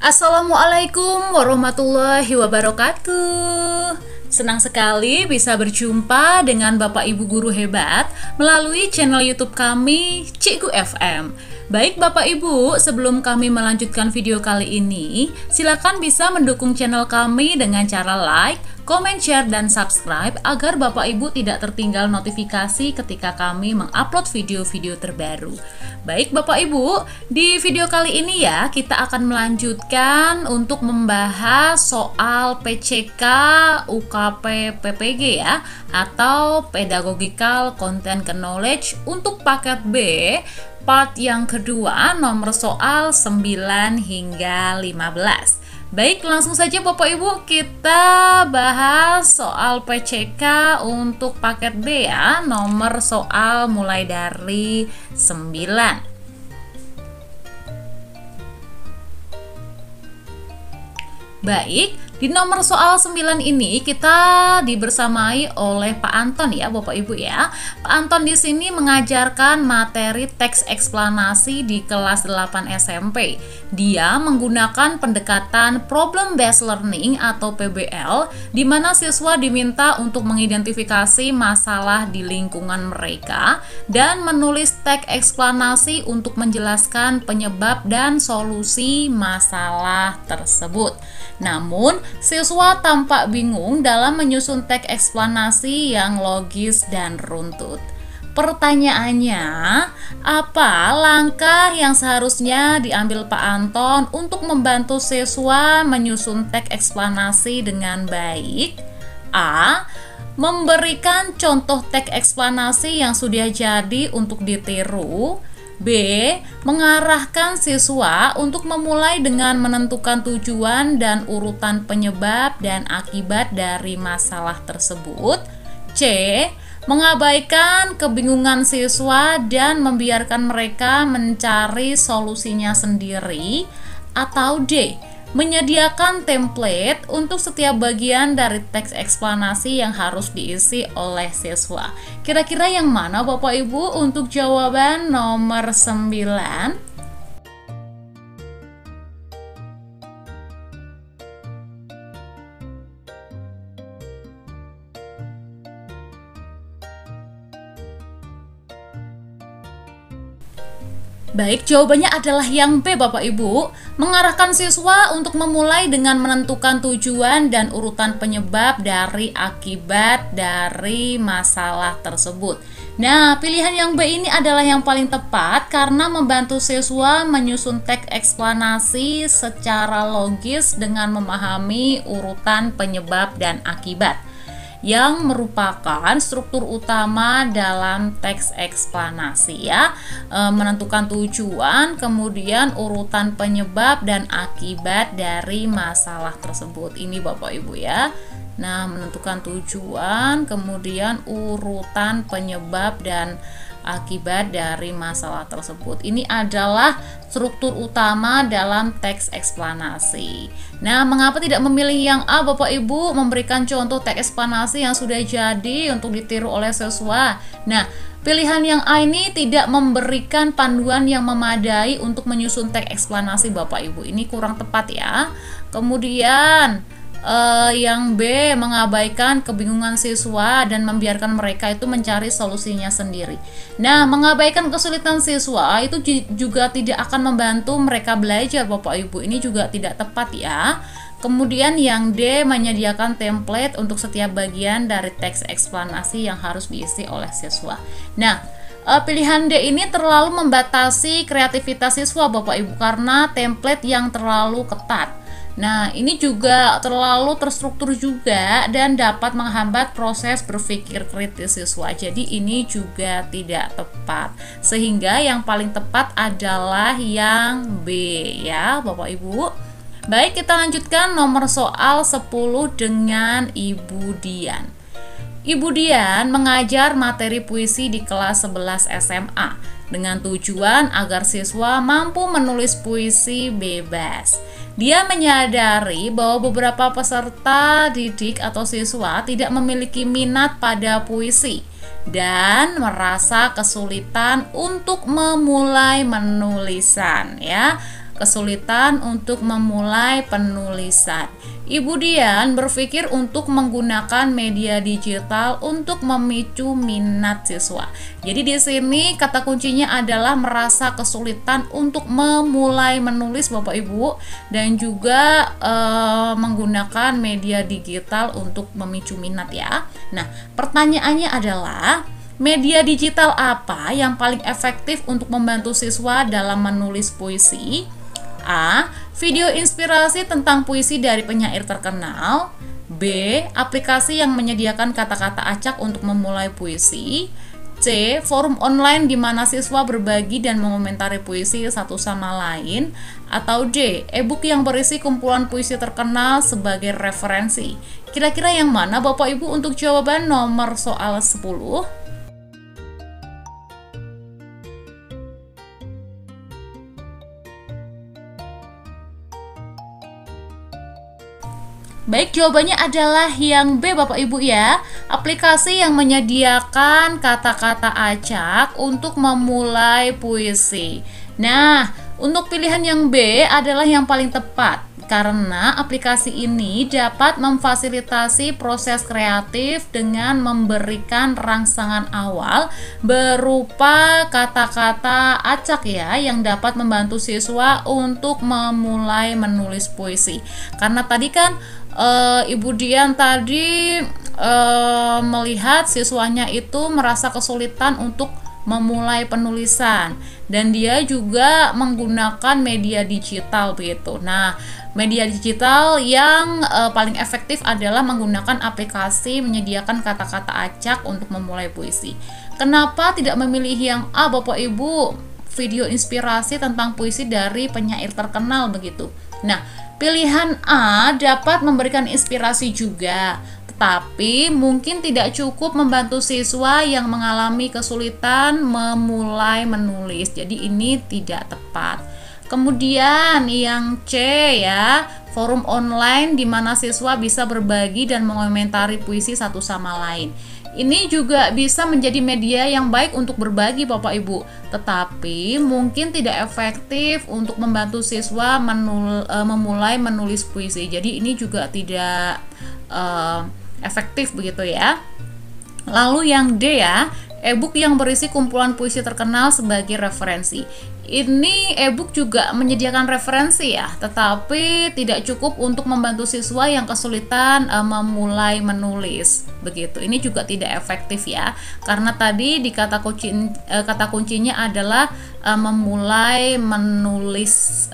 Assalamualaikum warahmatullahi wabarakatuh. Senang sekali bisa berjumpa dengan Bapak Ibu guru hebat melalui channel YouTube kami Cikgu FM. Baik Bapak Ibu, sebelum kami melanjutkan video kali ini, silakan bisa mendukung channel kami dengan cara like, komen, share, dan subscribe agar Bapak Ibu tidak tertinggal notifikasi ketika kami mengupload video-video terbaru. Baik Bapak Ibu, di video kali ini ya kita akan melanjutkan untuk membahas soal PCK UKP PPG ya, atau Pedagogical Content Knowledge untuk paket B part yang kedua, nomor soal 9 hingga 15. Baik, langsung saja Bapak Ibu kita bahas soal PCK untuk paket B ya, nomor soal mulai dari 9. Baik, di nomor soal 9 ini kita dibersamai oleh Pak Anton ya Bapak Ibu ya. Pak Anton di sini mengajarkan materi teks eksplanasi di kelas 8 SMP. Dia menggunakan pendekatan problem based learning atau PBL, di mana siswa diminta untuk mengidentifikasi masalah di lingkungan mereka dan menulis teks eksplanasi untuk menjelaskan penyebab dan solusi masalah tersebut. Namun, siswa tampak bingung dalam menyusun teks eksplanasi yang logis dan runtut. Pertanyaannya, apa langkah yang seharusnya diambil Pak Anton untuk membantu siswa menyusun teks eksplanasi dengan baik? A. Memberikan contoh teks eksplanasi yang sudah jadi untuk ditiru. B. Mengarahkan siswa untuk memulai dengan menentukan tujuan dan urutan penyebab dan akibat dari masalah tersebut. C. Mengabaikan kebingungan siswa dan membiarkan mereka mencari solusinya sendiri. Atau D. Menyediakan template untuk setiap bagian dari teks eksplanasi yang harus diisi oleh siswa. Kira-kira yang mana Bapak Ibu untuk jawaban nomor 9? Baik, jawabannya adalah yang B Bapak Ibu. Mengarahkan siswa untuk memulai dengan menentukan tujuan dan urutan penyebab dari akibat dari masalah tersebut. Nah, pilihan yang B ini adalah yang paling tepat karena membantu siswa menyusun teks eksplanasi secara logis dengan memahami urutan penyebab dan akibat, yang merupakan struktur utama dalam teks eksplanasi ya. Menentukan tujuan, kemudian urutan penyebab dan akibat dari masalah tersebut. Ini Bapak Ibu ya. Nah, menentukan tujuan, kemudian urutan penyebab dan akibat dari masalah tersebut. Ini adalah struktur utama dalam teks eksplanasi. Nah, mengapa tidak memilih yang A Bapak Ibu? Memberikan contoh teks eksplanasi yang sudah jadi untuk ditiru oleh siswa. Nah, pilihan yang A ini tidak memberikan panduan yang memadai untuk menyusun teks eksplanasi Bapak Ibu. Ini kurang tepat ya. Kemudian yang B, mengabaikan kebingungan siswa dan membiarkan mereka itu mencari solusinya sendiri. Nah, mengabaikan kesulitan siswa itu juga tidak akan membantu mereka belajar Bapak Ibu. Ini juga tidak tepat ya. Kemudian yang D, menyediakan template untuk setiap bagian dari teks eksplanasi yang harus diisi oleh siswa. Nah, pilihan D ini terlalu membatasi kreativitas siswa Bapak Ibu karena template yang terlalu ketat. Nah, ini juga terlalu terstruktur juga dan dapat menghambat proses berpikir kritis siswa. Jadi ini juga tidak tepat. Sehingga yang paling tepat adalah yang B ya Bapak Ibu. Baik, kita lanjutkan nomor soal 10 dengan Ibu Dian. Ibu Dian mengajar materi puisi di kelas 11 SMA dengan tujuan agar siswa mampu menulis puisi bebas. Dia menyadari bahwa beberapa peserta didik atau siswa tidak memiliki minat pada puisi dan merasa kesulitan untuk memulai menulisan ya. kesulitan untuk memulai penulisan. Ibu Dian berpikir untuk menggunakan media digital untuk memicu minat siswa. Jadi di sini kata kuncinya adalah merasa kesulitan untuk memulai menulis Bapak Ibu, dan juga menggunakan media digital untuk memicu minat ya. Nah, pertanyaannya adalah media digital apa yang paling efektif untuk membantu siswa dalam menulis puisi? A. Video inspirasi tentang puisi dari penyair terkenal. B. Aplikasi yang menyediakan kata-kata acak untuk memulai puisi. C. Forum online di mana siswa berbagi dan mengomentari puisi satu sama lain. Atau D. E-book yang berisi kumpulan puisi terkenal sebagai referensi. Kira-kira yang mana Bapak Ibu untuk jawaban nomor soal 10? Baik, jawabannya adalah yang B Bapak Ibu ya. Aplikasi yang menyediakan kata-kata acak untuk memulai puisi. Nah, untuk pilihan yang B adalah yang paling tepat, karena aplikasi ini dapat memfasilitasi proses kreatif dengan memberikan rangsangan awal berupa kata-kata acak ya, yang dapat membantu siswa untuk memulai menulis puisi. Karena tadi kan Ibu Dian tadi melihat siswanya itu merasa kesulitan untuk memulai penulisan, dan dia juga menggunakan media digital begitu. Nah, media digital yang paling efektif adalah menggunakan aplikasi menyediakan kata-kata acak untuk memulai puisi. Kenapa tidak memilih yang A Bapak Ibu? Video inspirasi tentang puisi dari penyair terkenal begitu. Nah, pilihan A dapat memberikan inspirasi juga, tetapi mungkin tidak cukup membantu siswa yang mengalami kesulitan memulai menulis. Jadi ini tidak tepat. Kemudian yang C ya, forum online di mana siswa bisa berbagi dan mengomentari puisi satu sama lain. Ini juga bisa menjadi media yang baik untuk berbagi Bapak Ibu, tetapi mungkin tidak efektif untuk membantu siswa memulai menulis puisi. Jadi ini juga tidak efektif begitu ya. Lalu yang D ya, e-book yang berisi kumpulan puisi terkenal sebagai referensi. Ini e-book juga menyediakan referensi ya, tetapi tidak cukup untuk membantu siswa yang kesulitan memulai menulis. Begitu. Ini juga tidak efektif ya, karena tadi di kata kuncinya adalah memulai menulis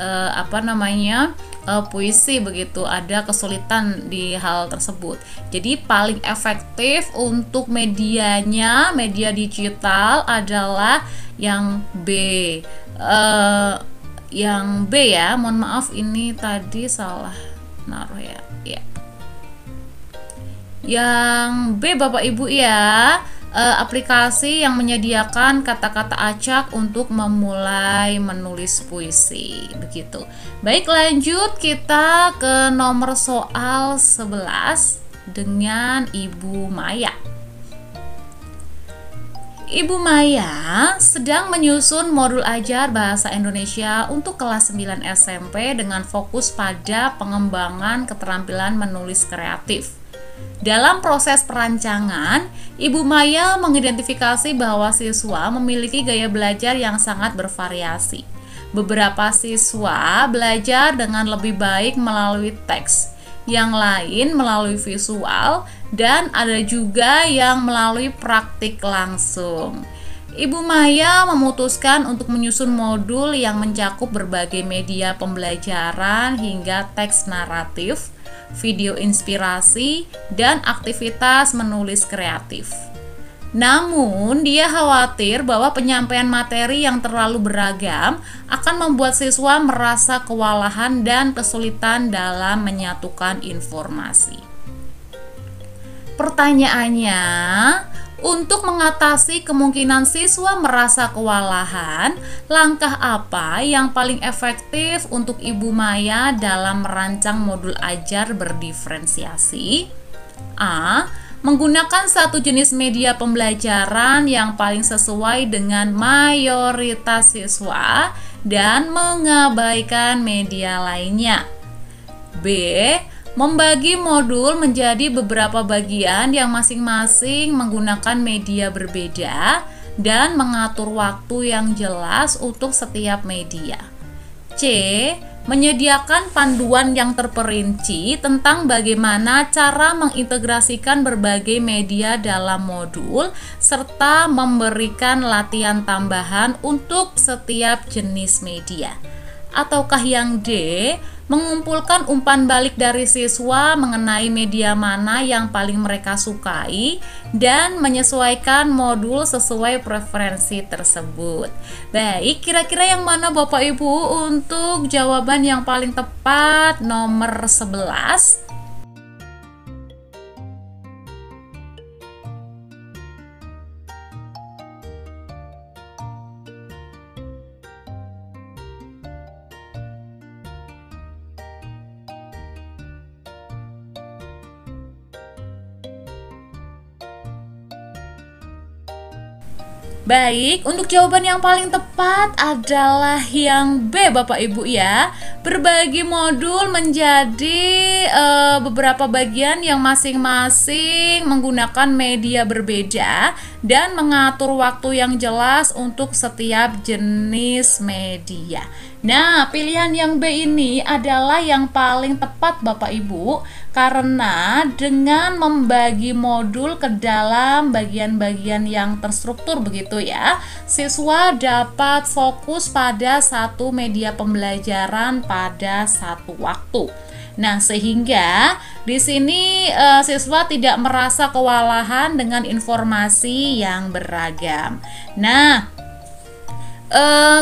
puisi begitu. Ada kesulitan di hal tersebut. Jadi paling efektif untuk media digital adalah yang B. Yang B ya, mohon maaf ini tadi salah naruh ya. Yang B Bapak Ibu ya, aplikasi yang menyediakan kata-kata acak untuk memulai menulis puisi begitu. Baik, lanjut kita ke nomor soal 11 dengan Ibu Maya. Ibu Maya sedang menyusun modul ajar bahasa Indonesia untuk kelas 9 SMP dengan fokus pada pengembangan keterampilan menulis kreatif. Dalam proses perancangan, Ibu Maya mengidentifikasi bahwa siswa memiliki gaya belajar yang sangat bervariasi. Beberapa siswa belajar dengan lebih baik melalui teks, yang lain melalui visual, dan ada juga yang melalui praktik langsung. Ibu Maya memutuskan untuk menyusun modul yang mencakup berbagai media pembelajaran hingga teks naratif, video inspirasi, dan aktivitas menulis kreatif. Namun, dia khawatir bahwa penyampaian materi yang terlalu beragam akan membuat siswa merasa kewalahan dan kesulitan dalam menyatukan informasi. Pertanyaannya, untuk mengatasi kemungkinan siswa merasa kewalahan, langkah apa yang paling efektif untuk Ibu Maya dalam merancang modul ajar berdiferensiasi? A. Menggunakan satu jenis media pembelajaran yang paling sesuai dengan mayoritas siswa dan mengabaikan media lainnya. B. Membagi modul menjadi beberapa bagian yang masing-masing menggunakan media berbeda dan mengatur waktu yang jelas untuk setiap media. C. Menyediakan panduan yang terperinci tentang bagaimana cara mengintegrasikan berbagai media dalam modul serta memberikan latihan tambahan untuk setiap jenis media. Ataukah yang D, mengumpulkan umpan balik dari siswa mengenai media mana yang paling mereka sukai dan menyesuaikan modul sesuai preferensi tersebut. Baik, kira-kira yang mana Bapak Ibu untuk jawaban yang paling tepat nomor 11? Baik, untuk jawaban yang paling tepat adalah yang B Bapak Ibu ya. Berbagi modul menjadi beberapa bagian yang masing-masing menggunakan media berbeda dan mengatur waktu yang jelas untuk setiap jenis media. Nah, pilihan yang B ini adalah yang paling tepat Bapak Ibu, karena dengan membagi modul ke dalam bagian-bagian yang terstruktur begitu ya, siswa dapat fokus pada satu media pembelajaran pada satu waktu. Nah, sehingga di sini siswa tidak merasa kewalahan dengan informasi yang beragam. Nah,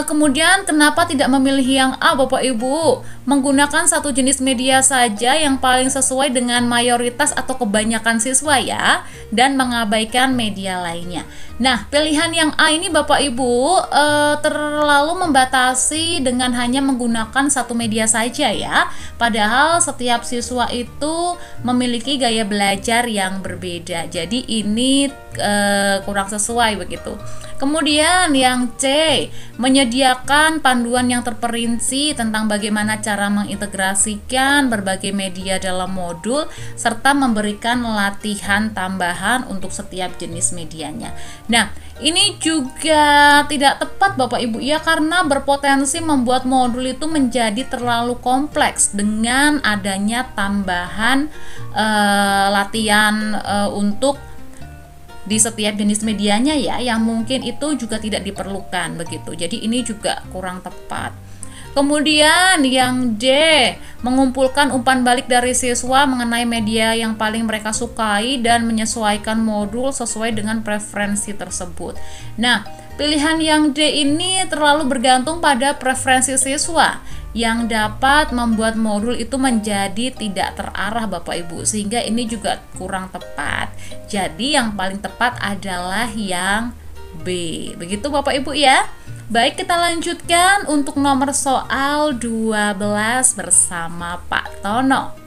kemudian kenapa tidak memilih yang A Bapak Ibu? Menggunakan satu jenis media saja yang paling sesuai dengan mayoritas atau kebanyakan siswa ya, dan mengabaikan media lainnya. Nah, pilihan yang A ini Bapak Ibu terlalu membatasi dengan hanya menggunakan satu media saja ya. Padahal setiap siswa itu memiliki gaya belajar yang berbeda. Jadi ini kurang sesuai begitu. Kemudian yang C, menyediakan panduan yang terperinci tentang bagaimana cara mengintegrasikan berbagai media dalam modul serta memberikan latihan tambahan untuk setiap jenis medianya. Nah, ini juga tidak tepat Bapak Ibu ya, karena berpotensi membuat modul itu menjadi terlalu kompleks dengan adanya tambahan latihan untuk di setiap jenis medianya ya, yang mungkin itu juga tidak diperlukan begitu. Jadi ini juga kurang tepat. Kemudian yang D, mengumpulkan umpan balik dari siswa mengenai media yang paling mereka sukai dan menyesuaikan modul sesuai dengan preferensi tersebut. Nah, pilihan yang D ini terlalu bergantung pada preferensi siswa yang dapat membuat modul itu menjadi tidak terarah Bapak Ibu, sehingga ini juga kurang tepat. Jadi yang paling tepat adalah yang B. Begitu Bapak Ibu ya. Baik, kita lanjutkan untuk nomor soal 12 bersama Pak Tono.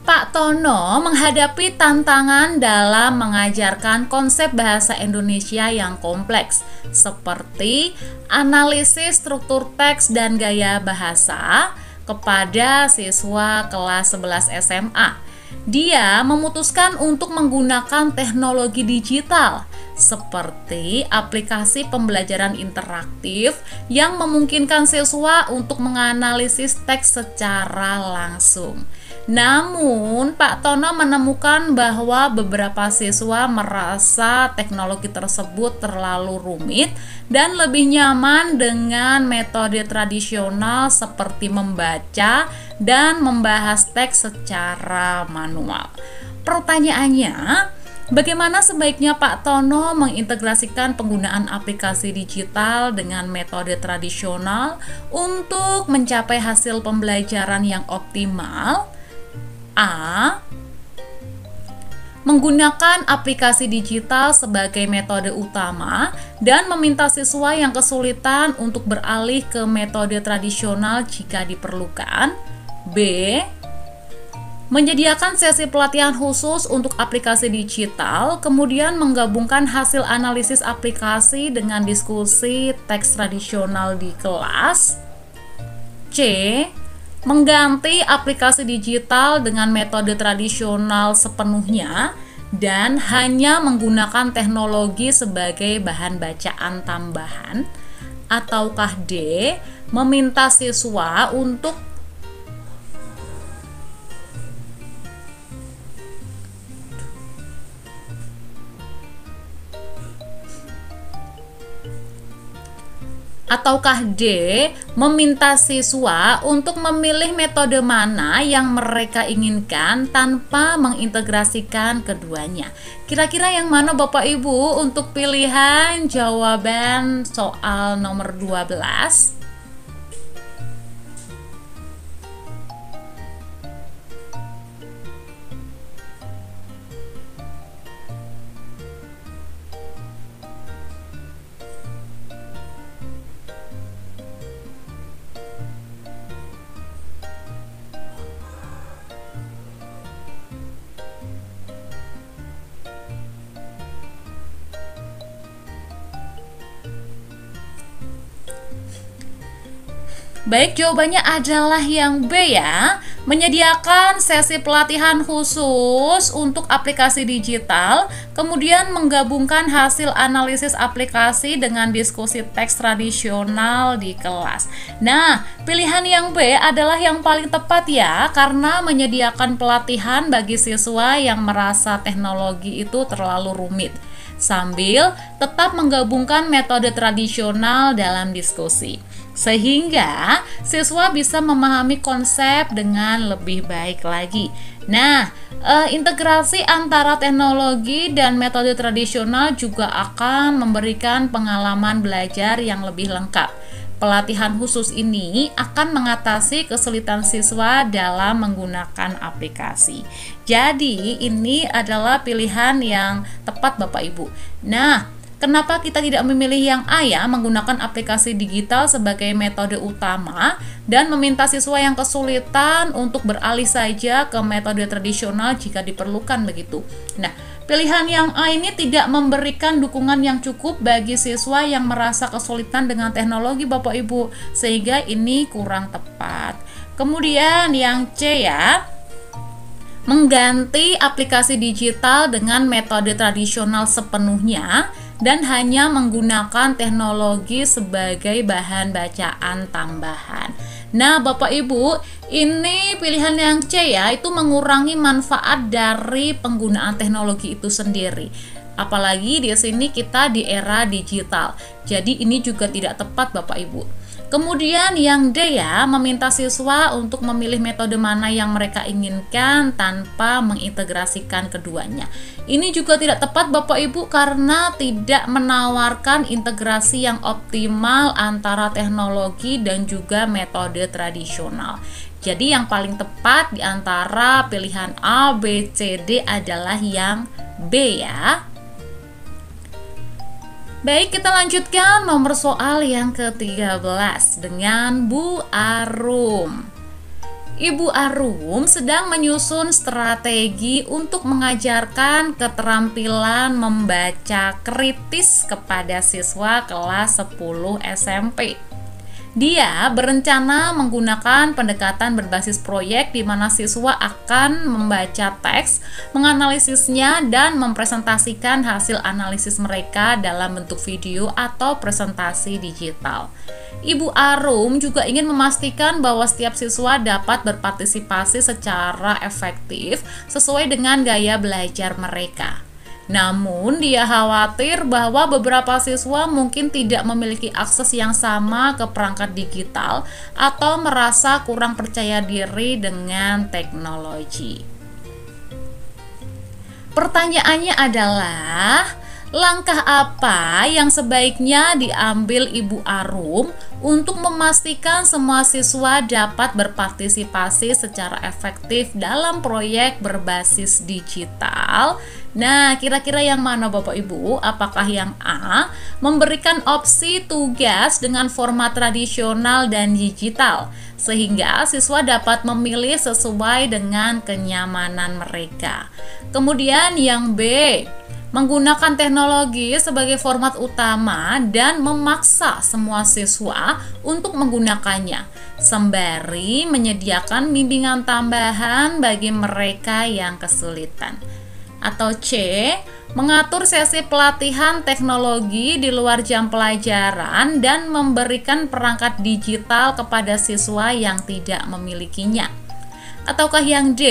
Pak Tono menghadapi tantangan dalam mengajarkan konsep bahasa Indonesia yang kompleks, seperti analisis struktur teks dan gaya bahasa kepada siswa kelas 11 SMA. Dia memutuskan untuk menggunakan teknologi digital seperti aplikasi pembelajaran interaktif yang memungkinkan siswa untuk menganalisis teks secara langsung. Namun, Pak Tono menemukan bahwa beberapa siswa merasa teknologi tersebut terlalu rumit dan lebih nyaman dengan metode tradisional seperti membaca dan membahas teks secara manual. Pertanyaannya, bagaimana sebaiknya Pak Tono mengintegrasikan penggunaan aplikasi digital dengan metode tradisional untuk mencapai hasil pembelajaran yang optimal? A. Menggunakan aplikasi digital sebagai metode utama dan meminta siswa yang kesulitan untuk beralih ke metode tradisional jika diperlukan. B. Menyediakan sesi pelatihan khusus untuk aplikasi digital, kemudian menggabungkan hasil analisis aplikasi dengan diskusi teks tradisional di kelas. C. Mengganti aplikasi digital dengan metode tradisional sepenuhnya dan hanya menggunakan teknologi sebagai bahan bacaan tambahan. Ataukah D. Meminta siswa untuk meminta siswa untuk memilih metode mana yang mereka inginkan tanpa mengintegrasikan keduanya. Kira-kira yang mana Bapak Ibu untuk pilihan jawaban soal nomor 12? Baik, jawabannya adalah yang B ya. Menyediakan sesi pelatihan khusus untuk aplikasi digital, kemudian menggabungkan hasil analisis aplikasi dengan diskusi teks tradisional di kelas. Nah, pilihan yang B adalah yang paling tepat ya, karena menyediakan pelatihan bagi siswa yang merasa teknologi itu terlalu rumit, sambil tetap menggabungkan metode tradisional dalam diskusi, sehingga siswa bisa memahami konsep dengan lebih baik lagi. Nah, integrasi antara teknologi dan metode tradisional juga akan memberikan pengalaman belajar yang lebih lengkap. Pelatihan khusus ini akan mengatasi kesulitan siswa dalam menggunakan aplikasi. Jadi, ini adalah pilihan yang tepat Bapak Ibu. Nah, kenapa kita tidak memilih yang A ya, menggunakan aplikasi digital sebagai metode utama dan meminta siswa yang kesulitan untuk beralih saja ke metode tradisional jika diperlukan begitu. Nah, pilihan yang A ini tidak memberikan dukungan yang cukup bagi siswa yang merasa kesulitan dengan teknologi Bapak Ibu, sehingga ini kurang tepat. Kemudian yang C ya, mengganti aplikasi digital dengan metode tradisional sepenuhnya dan hanya menggunakan teknologi sebagai bahan bacaan tambahan. Nah, Bapak Ibu, ini pilihan yang C ya, itu mengurangi manfaat dari penggunaan teknologi itu sendiri. Apalagi di sini kita di era digital. Jadi ini juga tidak tepat Bapak Ibu. Kemudian yang D ya, meminta siswa untuk memilih metode mana yang mereka inginkan tanpa mengintegrasikan keduanya. Ini juga tidak tepat Bapak Ibu karena tidak menawarkan integrasi yang optimal antara teknologi dan juga metode tradisional. Jadi yang paling tepat di antara pilihan A, B, C, D adalah yang B ya. Baik, kita lanjutkan nomor soal yang ke-13 dengan Bu Arum. Ibu Arum sedang menyusun strategi untuk mengajarkan keterampilan membaca kritis kepada siswa kelas 10 SMP. Dia berencana menggunakan pendekatan berbasis proyek di mana siswa akan membaca teks, menganalisisnya, dan mempresentasikan hasil analisis mereka dalam bentuk video atau presentasi digital. Ibu Arum juga ingin memastikan bahwa setiap siswa dapat berpartisipasi secara efektif sesuai dengan gaya belajar mereka. Namun, dia khawatir bahwa beberapa siswa mungkin tidak memiliki akses yang sama ke perangkat digital atau merasa kurang percaya diri dengan teknologi. Pertanyaannya adalah, langkah apa yang sebaiknya diambil Ibu Arum untuk memastikan semua siswa dapat berpartisipasi secara efektif dalam proyek berbasis digital. Nah, kira-kira yang mana Bapak Ibu? Apakah yang A, memberikan opsi tugas dengan format tradisional dan digital, sehingga siswa dapat memilih sesuai dengan kenyamanan mereka. Kemudian yang B, menggunakan teknologi sebagai format utama dan memaksa semua siswa untuk menggunakannya, sembari menyediakan bimbingan tambahan bagi mereka yang kesulitan. Atau C, mengatur sesi pelatihan teknologi di luar jam pelajaran dan memberikan perangkat digital kepada siswa yang tidak memilikinya. Ataukah yang D,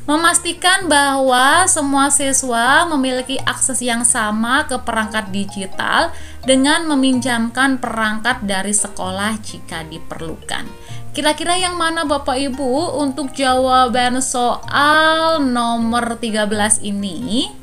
memastikan bahwa semua siswa memiliki akses yang sama ke perangkat digital dengan meminjamkan perangkat dari sekolah jika diperlukan. Kira-kira yang mana Bapak Ibu untuk jawaban soal nomor 13 ini?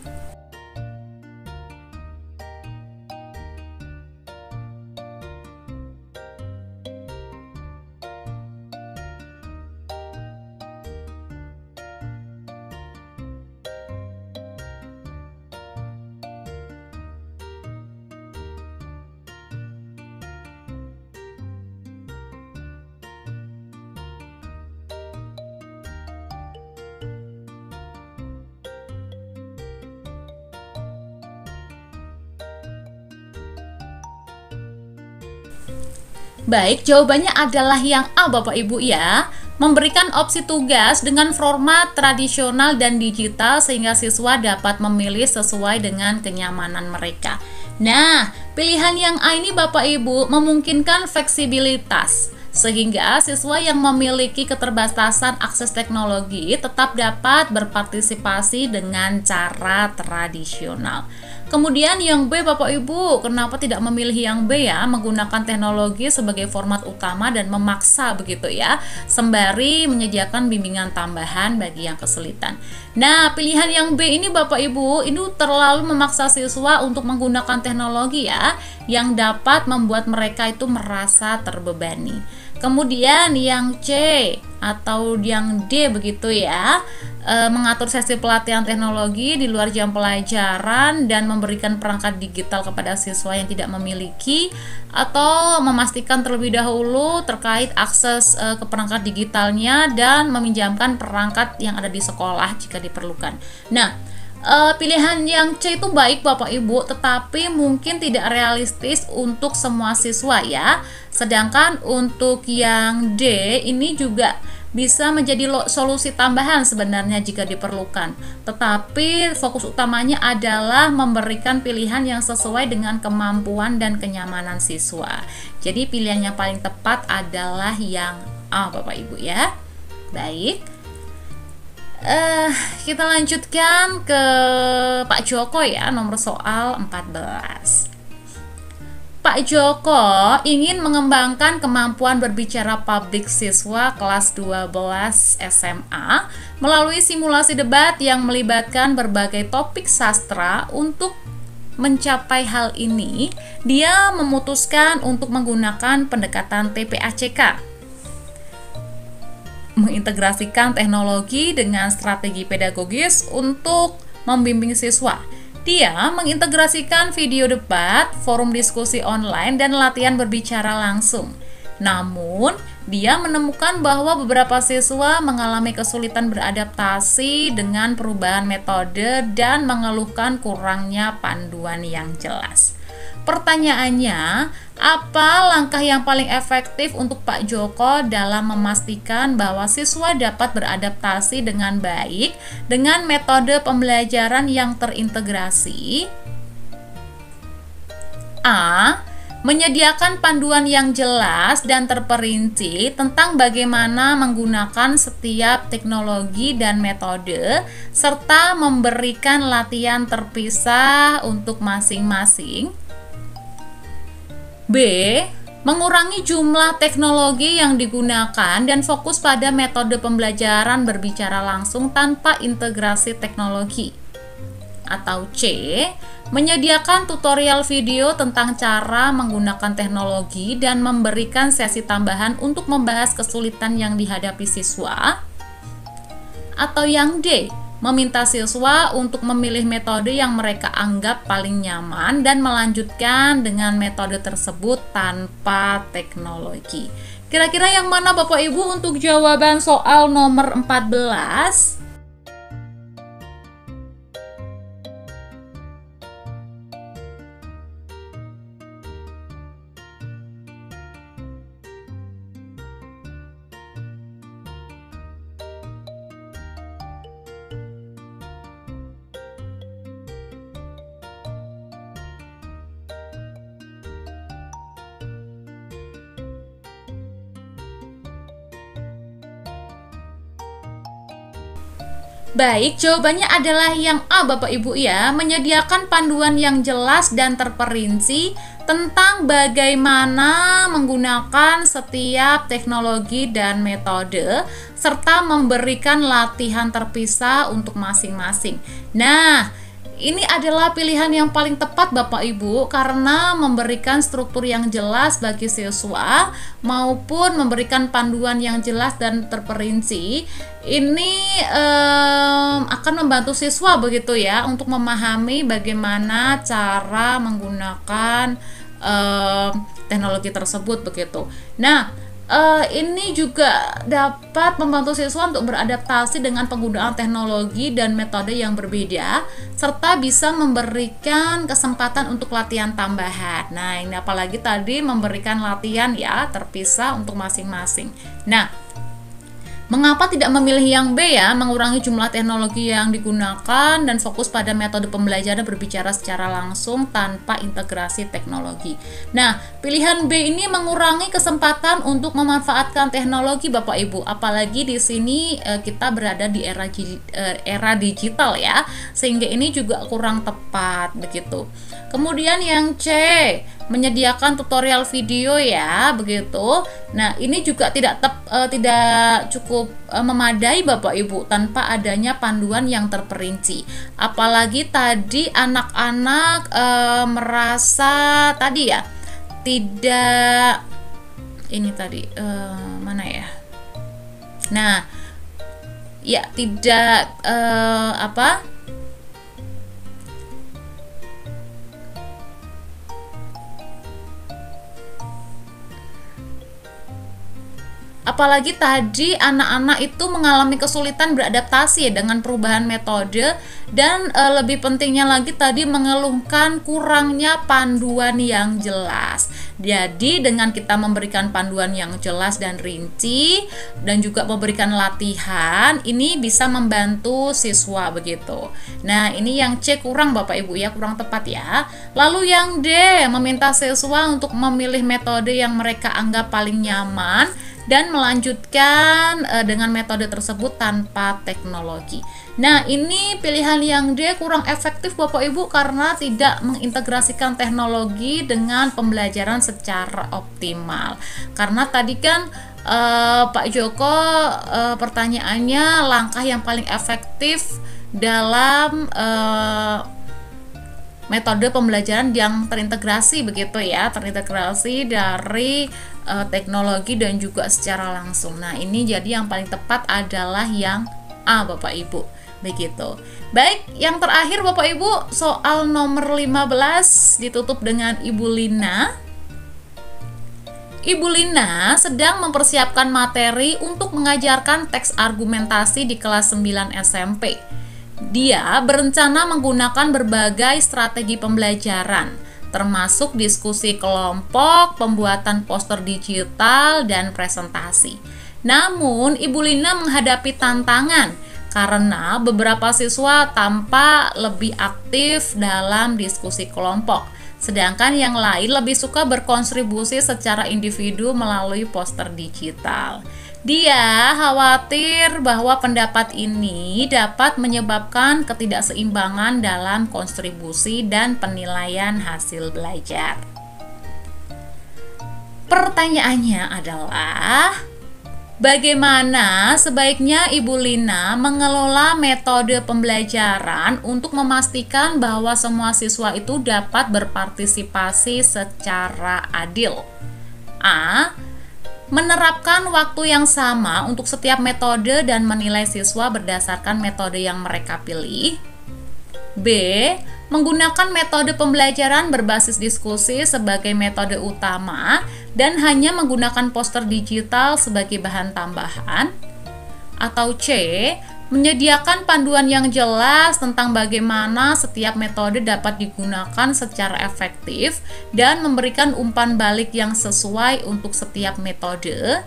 Baik, jawabannya adalah yang A Bapak Ibu ya. Memberikan opsi tugas dengan format tradisional dan digital sehingga siswa dapat memilih sesuai dengan kenyamanan mereka. Nah, pilihan yang A ini Bapak Ibu memungkinkan fleksibilitas, sehingga siswa yang memiliki keterbatasan akses teknologi tetap dapat berpartisipasi dengan cara tradisional. Kemudian yang B Bapak Ibu, kenapa tidak memilih yang B ya? Menggunakan teknologi sebagai format utama dan memaksa begitu ya, sembari menyediakan bimbingan tambahan bagi yang kesulitan. Nah, pilihan yang B ini Bapak Ibu, ini terlalu memaksa siswa untuk menggunakan teknologi ya, yang dapat membuat mereka itu merasa terbebani. Kemudian yang C atau yang D begitu ya, mengatur sesi pelatihan teknologi di luar jam pelajaran dan memberikan perangkat digital kepada siswa yang tidak memiliki, atau memastikan terlebih dahulu terkait akses ke perangkat digitalnya dan meminjamkan perangkat yang ada di sekolah jika diperlukan. Nah, pilihan yang C itu baik Bapak Ibu, tetapi mungkin tidak realistis untuk semua siswa ya. Sedangkan untuk yang D ini juga bisa menjadi solusi tambahan sebenarnya jika diperlukan. Tetapi fokus utamanya adalah memberikan pilihan yang sesuai dengan kemampuan dan kenyamanan siswa. Jadi pilihan yang paling tepat adalah yang A Bapak Ibu ya. Baik. Kita lanjutkan ke Pak Joko ya, nomor soal 14. Pak Joko ingin mengembangkan kemampuan berbicara publik siswa kelas 12 SMA melalui simulasi debat yang melibatkan berbagai topik sastra. Untuk mencapai hal ini, dia memutuskan untuk menggunakan pendekatan TPACK, mengintegrasikan teknologi dengan strategi pedagogis untuk membimbing siswa. Dia mengintegrasikan video debat, forum diskusi online, dan latihan berbicara langsung. Namun, dia menemukan bahwa beberapa siswa mengalami kesulitan beradaptasi dengan perubahan metode dan mengeluhkan kurangnya panduan yang jelas. Pertanyaannya, apa langkah yang paling efektif untuk Pak Joko dalam memastikan bahwa siswa dapat beradaptasi dengan baik dengan metode pembelajaran yang terintegrasi? A. Menyediakan panduan yang jelas dan terperinci tentang bagaimana menggunakan setiap teknologi dan metode, serta memberikan latihan terpisah untuk masing-masing. B. Mengurangi jumlah teknologi yang digunakan dan fokus pada metode pembelajaran berbicara langsung tanpa integrasi teknologi. atau C, menyediakan tutorial video tentang cara menggunakan teknologi dan memberikan sesi tambahan untuk membahas kesulitan yang dihadapi siswa. Atau yang D, meminta siswa untuk memilih metode yang mereka anggap paling nyaman dan melanjutkan dengan metode tersebut tanpa teknologi. Kira-kira yang mana Bapak Ibu untuk jawaban soal nomor 14? Baik, jawabannya adalah yang A Bapak Ibu ya, menyediakan panduan yang jelas dan terperinci tentang bagaimana menggunakan setiap teknologi dan metode serta memberikan latihan terpisah untuk masing-masing. Nah, ini adalah pilihan yang paling tepat Bapak Ibu karena memberikan struktur yang jelas bagi siswa maupun memberikan panduan yang jelas dan terperinci. Ini akan membantu siswa begitu ya untuk memahami bagaimana cara menggunakan teknologi tersebut begitu. Nah, ini juga dapat membantu siswa untuk beradaptasi dengan penggunaan teknologi dan metode yang berbeda serta bisa memberikan kesempatan untuk latihan tambahan. Nah, ini apalagi tadi memberikan latihan ya terpisah untuk masing-masing. Nah, mengapa tidak memilih yang B ya, mengurangi jumlah teknologi yang digunakan dan fokus pada metode pembelajaran berbicara secara langsung tanpa integrasi teknologi. Nah, pilihan B ini mengurangi kesempatan untuk memanfaatkan teknologi Bapak Ibu, apalagi di sini kita berada di era digital ya, sehingga ini juga kurang tepat begitu. Kemudian yang C, menyediakan tutorial video ya begitu. Nah, ini juga tidak cukup memadai Bapak Ibu tanpa adanya panduan yang terperinci. Apalagi tadi anak-anak merasa tadi ya tidak ini tadi mana ya? Nah, ya tidak apalagi tadi anak-anak itu mengalami kesulitan beradaptasi dengan perubahan metode dan lebih pentingnya lagi tadi mengeluhkan kurangnya panduan yang jelas. Jadi dengan kita memberikan panduan yang jelas dan rinci dan juga memberikan latihan, ini bisa membantu siswa begitu. Nah, ini yang C kurang Bapak Ibu ya, kurang tepat ya. Lalu yang D, meminta siswa untuk memilih metode yang mereka anggap paling nyaman dan melanjutkan dengan metode tersebut tanpa teknologi. Nah, ini pilihan yang D kurang efektif Bapak Ibu karena tidak mengintegrasikan teknologi dengan pembelajaran secara optimal. Karena tadi kan Pak Joko pertanyaannya langkah yang paling efektif dalam metode pembelajaran yang terintegrasi begitu ya, terintegrasi dari teknologi dan juga secara langsung. Nah, ini jadi yang paling tepat adalah yang A Bapak Ibu. Begitu. Baik, yang terakhir Bapak Ibu, soal nomor 15 ditutup dengan Ibu Lina. Ibu Lina sedang mempersiapkan materi untuk mengajarkan teks argumentasi di kelas 9 SMP. Dia berencana menggunakan berbagai strategi pembelajaran, termasuk diskusi kelompok, pembuatan poster digital, dan presentasi. Namun, Ibu Lina menghadapi tantangan karena beberapa siswa tampak lebih aktif dalam diskusi kelompok, sedangkan yang lain lebih suka berkontribusi secara individu melalui poster digital. Dia khawatir bahwa pendapat ini dapat menyebabkan ketidakseimbangan dalam kontribusi dan penilaian hasil belajar. Pertanyaannya adalah, Bagaimana sebaiknya Ibu Lina mengelola metode pembelajaran untuk memastikan bahwa semua siswa itu dapat berpartisipasi secara adil? A. Menerapkan waktu yang sama untuk setiap metode dan menilai siswa berdasarkan metode yang mereka pilih. B. Menggunakan metode pembelajaran berbasis diskusi sebagai metode utama dan hanya menggunakan poster digital sebagai bahan tambahan. Atau C. Menyediakan panduan yang jelas tentang bagaimana setiap metode dapat digunakan secara efektif dan memberikan umpan balik yang sesuai untuk setiap metode.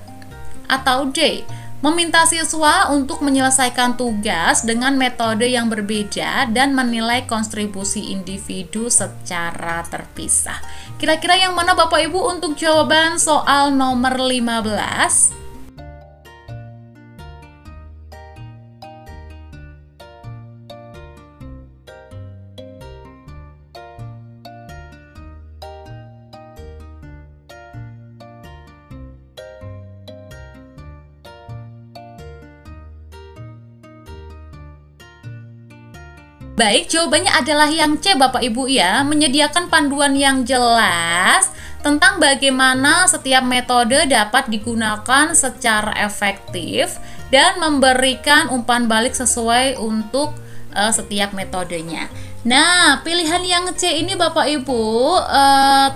Atau D. Meminta siswa untuk menyelesaikan tugas dengan metode yang berbeda dan menilai kontribusi individu secara terpisah. Kira-kira yang mana Bapak Ibu untuk jawaban soal nomor 15? Baik, jawabannya adalah yang C Bapak Ibu ya, menyediakan panduan yang jelas tentang bagaimana setiap metode dapat digunakan secara efektif dan memberikan umpan balik sesuai untuk setiap metodenya. Nah, pilihan yang C ini Bapak Ibu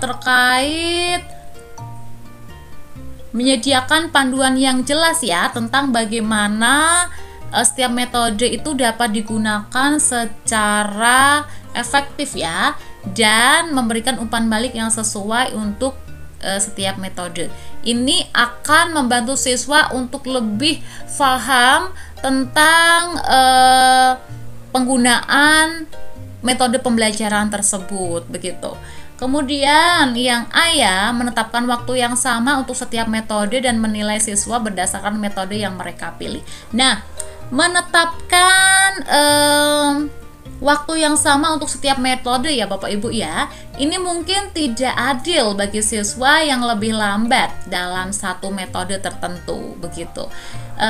terkait menyediakan panduan yang jelas ya tentang bagaimana setiap metode itu dapat digunakan secara efektif ya dan memberikan umpan balik yang sesuai untuk setiap metode. Ini akan membantu siswa untuk lebih paham tentang penggunaan metode pembelajaran tersebut begitu. Kemudian yang A ya, menetapkan waktu yang sama untuk setiap metode dan menilai siswa berdasarkan metode yang mereka pilih. Nah, menetapkan waktu yang sama untuk setiap metode ya Bapak Ibu ya, ini mungkin tidak adil bagi siswa yang lebih lambat dalam satu metode tertentu begitu.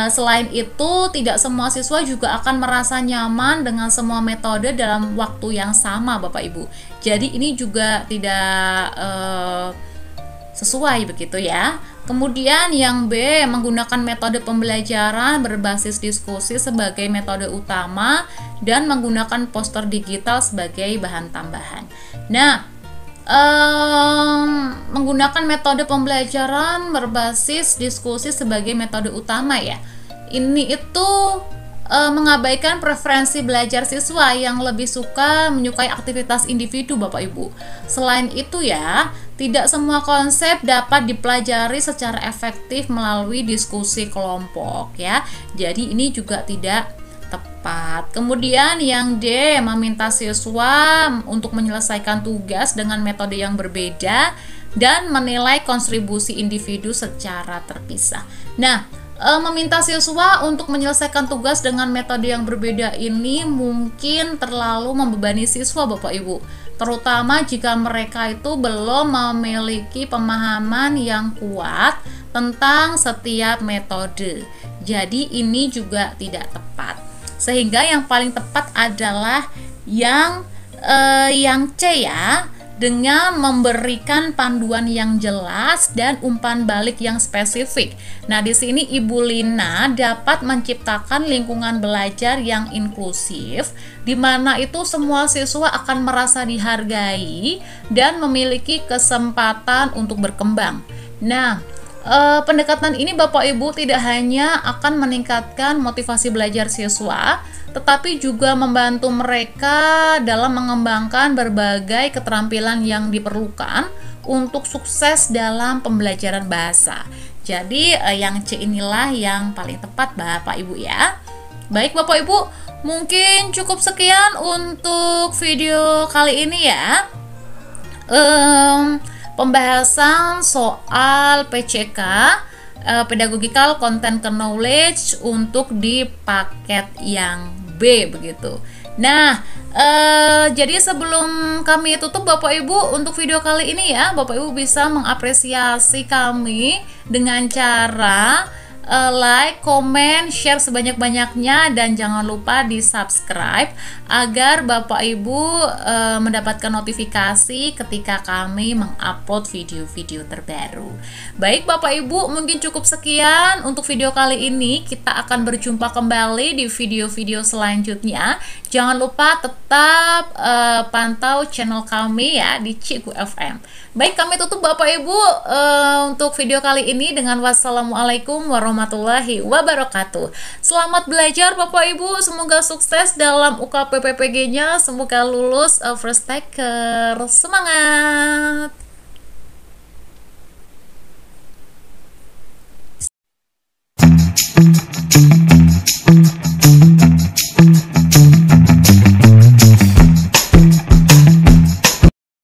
Selain itu, tidak semua siswa juga akan merasa nyaman dengan semua metode dalam waktu yang sama Bapak Ibu. Jadi ini juga tidak sesuai begitu ya. Kemudian yang B, menggunakan metode pembelajaran berbasis diskusi sebagai metode utama dan menggunakan poster digital sebagai bahan tambahan. Nah, menggunakan metode pembelajaran berbasis diskusi sebagai metode utama ya. Ini itu mengabaikan preferensi belajar siswa yang lebih menyukai aktivitas individu Bapak Ibu. Selain itu ya, tidak semua konsep dapat dipelajari secara efektif melalui diskusi kelompok ya. Jadi ini juga tidak tepat. Kemudian yang D, meminta siswa untuk menyelesaikan tugas dengan metode yang berbeda dan menilai kontribusi individu secara terpisah. Nah, meminta siswa untuk menyelesaikan tugas dengan metode yang berbeda ini mungkin terlalu membebani siswa Bapak Ibu, terutama jika mereka itu belum memiliki pemahaman yang kuat tentang setiap metode. Jadi ini juga tidak tepat. Sehingga yang paling tepat adalah yang C ya, dengan memberikan panduan yang jelas dan umpan balik yang spesifik. Nah, di sini Ibu Lina dapat menciptakan lingkungan belajar yang inklusif, di mana itu semua siswa akan merasa dihargai dan memiliki kesempatan untuk berkembang. Nah, pendekatan ini Bapak Ibu tidak hanya akan meningkatkan motivasi belajar siswa, tetapi juga membantu mereka dalam mengembangkan berbagai keterampilan yang diperlukan untuk sukses dalam pembelajaran bahasa. Jadi yang C inilah yang paling tepat Bapak Ibu ya. Baik Bapak Ibu, mungkin cukup sekian untuk video kali ini ya. Pembahasan soal PCK, Pedagogical Content Knowledge untuk di paket yang B begitu. Nah, jadi sebelum kami tutup Bapak Ibu untuk video kali ini ya, Bapak Ibu bisa mengapresiasi kami dengan cara like, komen, share sebanyak-banyaknya, dan jangan lupa di subscribe agar Bapak Ibu mendapatkan notifikasi ketika kami mengupload video-video terbaru. Baik Bapak Ibu, mungkin cukup sekian untuk video kali ini. Kita akan berjumpa kembali di video-video selanjutnya. Jangan lupa tetap pantau channel kami ya di Cikgu FM. Baik, kami tutup Bapak Ibu untuk video kali ini dengan wassalamualaikum warahmatullahi wabarakatuh. Selamat belajar Bapak Ibu, semoga sukses dalam UKPPPG-nya, semoga lulus first taker. Semangat!